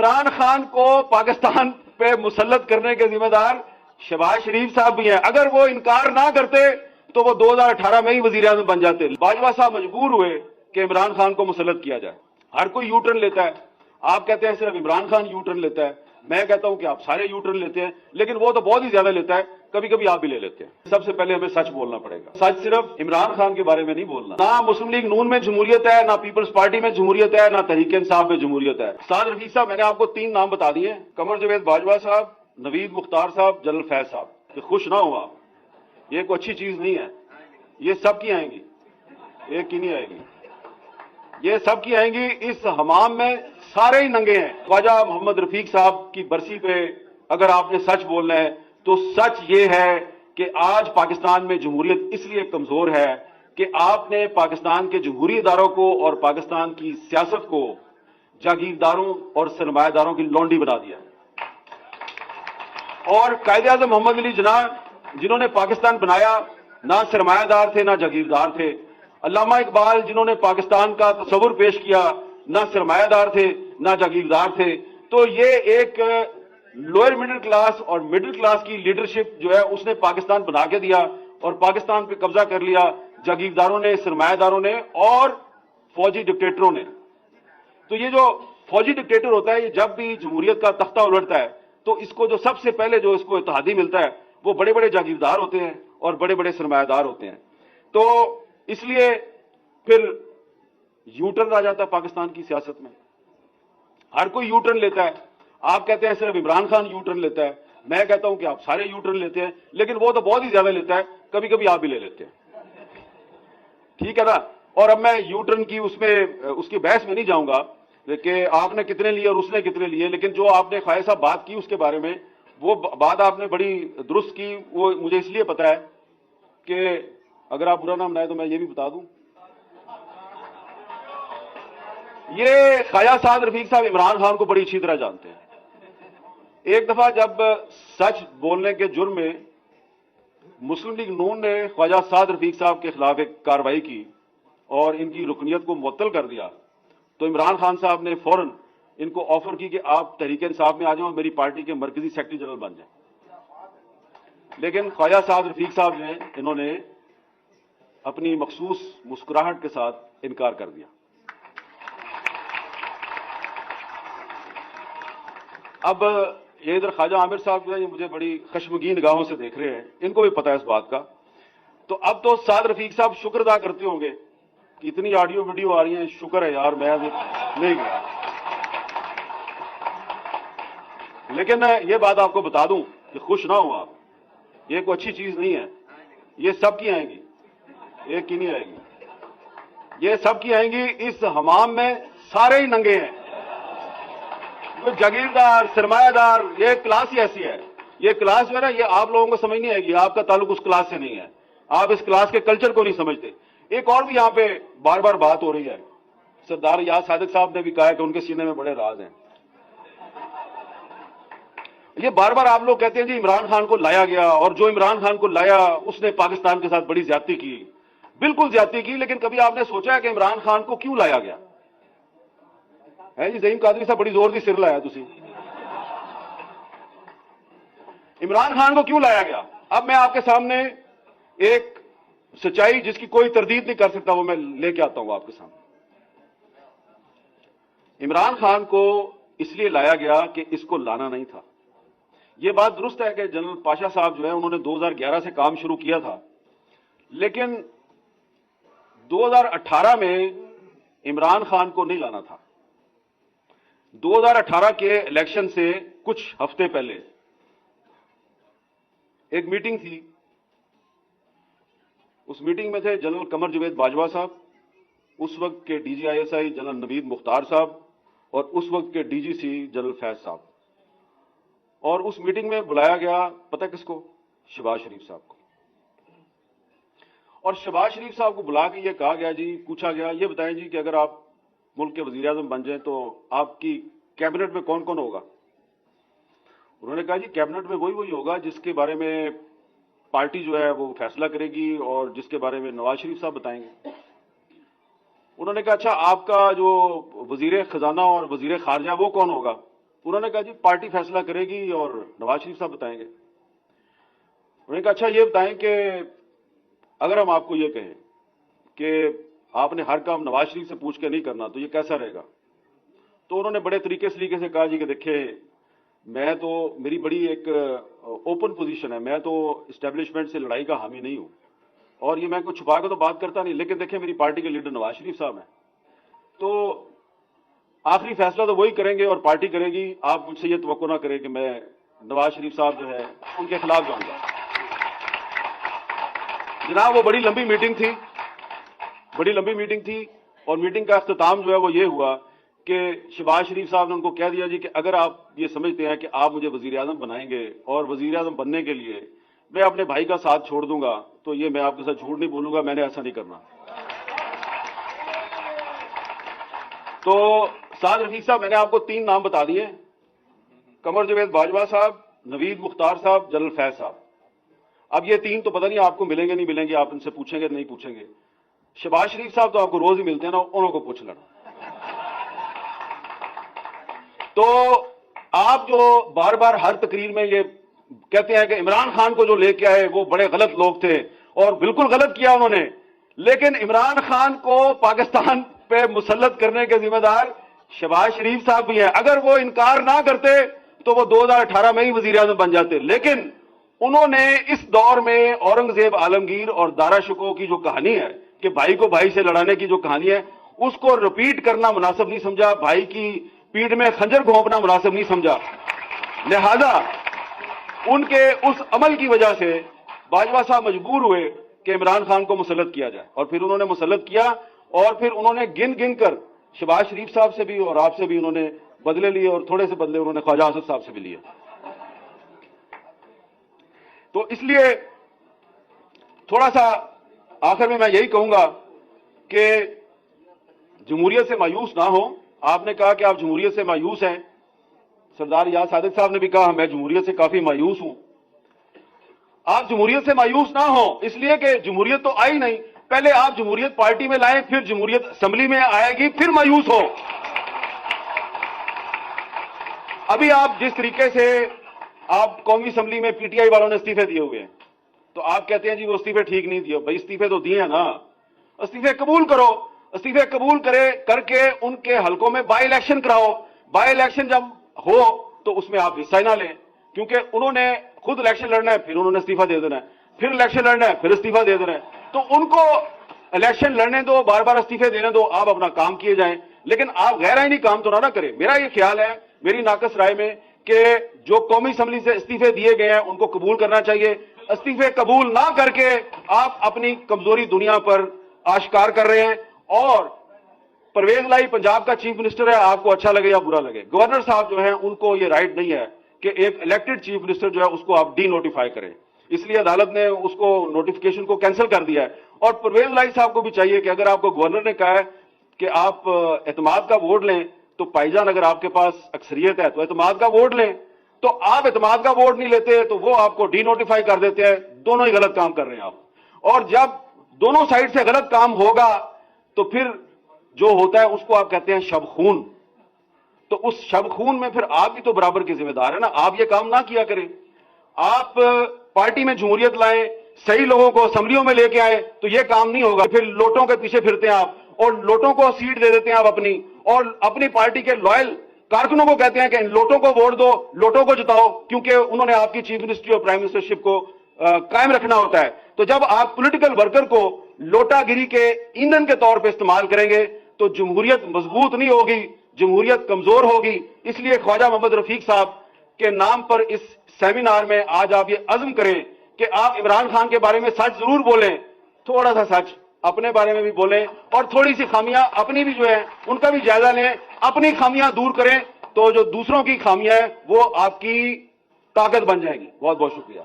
इमरान खान को पाकिस्तान पे मुसल्लत करने के जिम्मेदार शहबाज शरीफ साहब भी हैं। अगर वो इनकार ना करते तो वो 2018 में ही वजीर आजम बन जाते। बाजवा साहब मजबूर हुए कि इमरान खान को मुसल्लत किया जाए। हर कोई यू टर्न लेता है। आप कहते हैं सिर्फ इमरान खान यू टर्न लेता है, मैं कहता हूं कि आप सारे यू टर्न लेते हैं, लेकिन वो तो बहुत ही ज्यादा लेता है, कभी कभी आप भी ले लेते हैं। सबसे पहले हमें सच बोलना पड़ेगा। सच सिर्फ इमरान खान के बारे में नहीं बोलना। ना मुस्लिम लीग नून में जमहूरियत है, ना पीपल्स पार्टी में जमहूरियत है, ना तहरीक इंसाफ में जमहूरियत है। साद रफीक साहब, मैंने आपको 3 नाम बता दिए, कमर जावेद बाजवा साहब, नवीद मुख्तार साहब, जनरल फैज साहब। तो खुश ना हो आप, ये कोई अच्छी चीज नहीं है। ये सब की आएंगी, एक की नहीं आएगी, ये सब की आएंगी। इस हमाम में सारे ही नंगे हैं। ख्वाजा मोहम्मद रफीक साहब की बरसी पे अगर आपने सच बोलना है तो सच ये है कि आज पाकिस्तान में जमहूरियत इसलिए कमजोर है कि आपने पाकिस्तान के जमहूरी इदारों को और पाकिस्तान की सियासत को जागीरदारों और सरमायादारों की लौंडी बना दिया। और कायदे आज़म मोहम्मद अली जिन्ना, जिन्होंने पाकिस्तान बनाया, ना सरमायादार थे ना जागीरदार थे। अल्लामा इकबाल, जिन्होंने पाकिस्तान का तस्वुर पेश किया, ना सरमायादार थे ना जागीरदार थे। तो ये एक लोअर मिडिल क्लास और मिडिल क्लास की लीडरशिप जो है उसने पाकिस्तान बना के दिया और पाकिस्तान पे कब्जा कर लिया जागीरदारों ने, सरमायादारों ने और फौजी डिक्टेटरों ने। तो ये जो फौजी डिक्टेटर होता है, ये जब भी जमहूरियत का तख्ता उलटता है तो इसको जो सबसे पहले जो इसको इत्तेहादी मिलता है वो बड़े बड़े जागीरदार होते हैं और बड़े बड़े सरमायादार होते हैं। तो इसलिए फिर यू टर्न आ जाता है पाकिस्तान की सियासत में। हर कोई यू टर्न लेता है। आप कहते हैं सिर्फ इमरान खान यू टर्न लेता है, मैं कहता हूं कि आप सारे यू टर्न लेते हैं, लेकिन वो तो बहुत ही ज्यादा लेता है, कभी कभी आप भी ले लेते हैं। ठीक है ना। और अब मैं यू टर्न की उसकी बहस में नहीं जाऊंगा कि आपने कितने लिए और उसने कितने लिए, लेकिन जो आपने ख्वाजा साहब बात की उसके बारे में, वो बात आपने बड़ी दुरुस्त की। वो मुझे इसलिए पता है कि अगर आप बुरा ना मनाए तो मैं ये भी बता दूं, ये ख्वाजा साद रफीक साहब इमरान खान को बड़ी अच्छी तरह जानते हैं। एक दफा जब सच बोलने के जुर्म में मुस्लिम लीग नून ने ख्वाजा साद रफीक साहब के खिलाफ एक कार्रवाई की और इनकी रुकनियत को मुअत्तल कर दिया, तो इमरान खान साहब ने फौरन इनको ऑफर की कि आप तहरीक इंसाफ में आ जाओ और मेरी पार्टी के मरकजी सेक्रेटरी जनरल बन जाए। लेकिन ख्वाजा साद रफीक साहब ने, इन्होंने अपनी मखसूस मुस्कुराहट के साथ इनकार कर दिया। अब ये इधर ख्वाजा आमिर साहब जो है, ये मुझे बड़ी खशमगीन निगाहों से देख रहे हैं, इनको भी पता है इस बात का। तो अब तो साद रफीक साहब शुक्र अदा करते होंगे कि इतनी ऑडियो वीडियो आ रही है, शुक्र है यार मैं नहीं गया। लेकिन ये बात आपको बता दूं कि खुश ना हो आप, ये कोई अच्छी चीज नहीं है। ये सब की आएंगी, एक की नहीं आएगी, ये सब की आएंगी। इस हमाम में सारे ही नंगे हैं। जागीरदार, सरमायादार, ये क्लास ही ऐसी है। ये क्लास जो है ना, ये आप लोगों को समझ नहीं आएगी। आपका ताल्लुक उस क्लास से नहीं है, आप इस क्लास के कल्चर को नहीं समझते। एक और भी यहां पे बार बार बात हो रही है, सरदार याद सादिक साहब ने भी कहा कि उनके सीने में बड़े राज हैं। ये बार बार आप लोग कहते हैं जी इमरान खान को लाया गया और जो इमरान खान को लाया उसने पाकिस्तान के साथ बड़ी ज्यादती की। बिल्कुल ज्यादती की, लेकिन कभी आपने सोचा है कि इमरान खान को क्यों लाया गया है? जी ज़हीम कादरी साहब बड़ी जोर की सिर लाया तुसी। इमरान खान को क्यों लाया गया? अब मैं आपके सामने एक सच्चाई जिसकी कोई तरदीद नहीं कर सकता वो मैं लेके आता हूं आपके सामने। इमरान खान को इसलिए लाया गया कि इसको लाना नहीं था। यह बात दुरुस्त है कि जनरल पाशा साहब जो है उन्होंने 2011 से काम शुरू किया था, लेकिन 2018 में इमरान खान को नहीं लाना था। 2018 के इलेक्शन से कुछ हफ्ते पहले एक मीटिंग थी। उस मीटिंग में थे जनरल कमर जावेद बाजवा साहब, उस वक्त के DGISI जनरल नवीद मुख्तार साहब और उस वक्त के DGC जनरल फैज साहब। और उस मीटिंग में बुलाया गया पता किसको? शहबाज शरीफ साहब को। और शहबाज शरीफ साहब को बुला के ये कहा गया जी, पूछा गया ये बताएं जी कि अगर आप मुल्क के वजीर आजम बन जाए तो आपकी कैबिनेट में कौन कौन होगा? उन्होंने कहा जी कैबिनेट में वही होगा जिसके बारे में पार्टी जो है वो फैसला करेगी और जिसके बारे में नवाज शरीफ साहब बताएंगे। उन्होंने कहा अच्छा आपका जो वजीर खजाना और वजीर खारजा वो कौन होगा? उन्होंने कहा जी पार्टी फैसला करेगी और नवाज शरीफ साहब बताएंगे। उन्होंने कहा अच्छा ये बताएं कि अगर हम आपको ये कहें कि आपने हर काम नवाज शरीफ से पूछ के नहीं करना तो ये कैसा रहेगा। तो उन्होंने बड़े तरीके से कहा जी कि देखिए मैं तो, मेरी बड़ी एक ओपन पोजीशन है, मैं तो इस्टेब्लिशमेंट से लड़ाई का हामी नहीं हूं और ये मैं कुछ छुपा के तो बात करता नहीं, लेकिन देखिए मेरी पार्टी के लीडर नवाज शरीफ साहब हैं, तो आखिरी फैसला तो वही करेंगे और पार्टी करेगी। आप मुझसे ये तवक्को ना करें कि मैं नवाज शरीफ साहब जो है उनके खिलाफ जाऊंगा। जनाब वो बड़ी लंबी मीटिंग थी और मीटिंग का अख्ताम जो है वो ये हुआ कि शहबाज शरीफ साहब ने उनको कह दिया जी कि अगर आप ये समझते हैं कि आप मुझे वजीर आजम बनाएंगे और वजीर आजम बनने के लिए मैं अपने भाई का साथ छोड़ दूंगा, तो ये मैं आपके साथ झूठ नहीं बोलूंगा, मैंने ऐसा नहीं करना। तो साद रफीक साहब, मैंने आपको 3 नाम बता दिए, कमर जावेद बाजवा साहब, नवीद मुख्तार साहब, जनरल फैज साहब। अब ये 3 तो पता नहीं आपको मिलेंगे नहीं मिलेंगे, आप इनसे पूछेंगे नहीं पूछेंगे। शहबाज शरीफ साहब तो आपको रोज ही मिलते हैं ना, उनको पूछ लेना। तो आप जो बार बार हर तकरीर में ये कहते हैं कि इमरान खान को जो लेके आए वो बड़े गलत लोग थे, और बिल्कुल गलत किया उन्होंने, लेकिन इमरान खान को पाकिस्तान पे मुसल्लत करने के जिम्मेदार शहबाज शरीफ साहब भी हैं। अगर वो इनकार ना करते तो वो 2018 में ही वजीर आजम बन जाते, लेकिन उन्होंने इस दौर में औरंगजेब आलमगीर और दारा शिकोह की जो कहानी है कि भाई को भाई से लड़ाने की जो कहानी है, उसको रिपीट करना मुनासिब नहीं समझा, भाई की पीठ में खंजर घोंपना मुनासिब नहीं समझा। लिहाजा उनके उस अमल की वजह से बाजवा साहब मजबूर हुए कि इमरान खान को मुसल्लत किया जाए, और फिर उन्होंने मुसल्लत किया और फिर उन्होंने गिन गिन कर शहबाज शरीफ साहब से भी और आपसे भी उन्होंने बदले लिए, और थोड़े से बदले उन्होंने ख्वाजा आसिफ साहब से भी लिए। तो इसलिए थोड़ा सा आखिर में मैं यही कहूंगा कि जमहूरियत से मायूस ना हो। आपने कहा कि आप जमहूरियत से मायूस हैं, सरदार याद सादिक साहब ने भी कहा मैं जमहूरियत से काफी मायूस हूं। आप जमहूरियत से मायूस ना हो, इसलिए कि जमहूरियत तो आई नहीं, पहले आप जमहूरियत पार्टी में लाएं, फिर जमहूरियत असेंबली में आएगी, फिर मायूस हो। अभी आप जिस तरीके से आप कौमी असेंबली में पीटीआई वालों ने इस्तीफे दिए हुए हैं, तो आप कहते हैं जी वो इस्तीफे ठीक नहीं दिए। भाई इस्तीफे तो दिए हैं ना, इस्तीफे कबूल करो, इस्तीफे कबूल करके उनके हलकों में बाई इलेक्शन कराओ। बाई इलेक्शन जब हो तो उसमें आप हिस्सा ना लें, क्योंकि उन्होंने खुद इलेक्शन लड़ना है, फिर उन्होंने इस्तीफा दे देना है, फिर इलेक्शन लड़ना है, फिर इस्तीफा दे देना है। तो उनको इलेक्शन लड़ने दो, बार बार इस्तीफे देने दो, आप अपना काम किए जाएं, लेकिन आप गैर आईनी काम तो ना करें। मेरा ये ख्याल है, मेरी नाकस राय में, कि जो कौमी असेंबली से इस्तीफे दिए गए हैं उनको कबूल करना चाहिए। इस्तीफे कबूल ना करके आप अपनी कमजोरी दुनिया पर आश्कार कर रहे हैं। और परवेज लाई पंजाब का चीफ मिनिस्टर है, आपको अच्छा लगे या बुरा लगे, गवर्नर साहब जो है उनको ये राइट नहीं है कि एक इलेक्टेड चीफ मिनिस्टर जो है उसको आप डी नोटिफाई करें, इसलिए अदालत ने उसको नोटिफिकेशन को कैंसिल कर दिया है। और परवेज लाई साहब को भी चाहिए कि अगर आपको गवर्नर ने कहा है कि आप एतमाद का वोट लें, तो भाईजान अगर आपके पास अक्सरियत है तो एतमाद का वोट लें, तो आप एतमाद का वोट नहीं लेते तो वो आपको डी नोटिफाई कर देते हैं। दोनों ही गलत काम कर रहे हैं आप, और जब दोनों साइड से गलत काम होगा तो फिर जो होता है उसको आप कहते हैं शब खून। तो उस शब खून में फिर आप भी तो बराबर के जिम्मेदार है ना, आप ये काम ना किया करें। आप पार्टी में जमहूरियत लाएं, सही लोगों को असेंबलियों में लेके आए, तो ये काम नहीं होगा। फिर लोटों के पीछे फिरते हैं आप, और लोटों को सीट दे देते हैं आप अपनी, और अपनी पार्टी के लॉयल कारकुनों को कहते हैं कि इन लोटों को वोट दो, लोटों को जिताओ, क्योंकि उन्होंने आपकी चीफ मिनिस्ट्री और प्राइम मिनिस्टरशिप को कायम रखना होता है। तो जब आप पॉलिटिकल वर्कर को लोटागिरी के ईंधन के तौर पर इस्तेमाल करेंगे तो जमहूरियत मजबूत नहीं होगी, जमहूरियत कमजोर होगी। इसलिए ख्वाजा मोहम्मद रफीक साहब के नाम पर इस सेमिनार में आज आप ये अज़्म करें कि आप इमरान खान के बारे में सच जरूर बोलें, थोड़ा सा सच अपने बारे में भी बोलें, और थोड़ी सी खामियां अपनी भी जो है उनका भी जायजा लें, अपनी खामियां दूर करें, तो जो दूसरों की खामियां हैं वो आपकी ताकत बन जाएगी। बहुत बहुत शुक्रिया।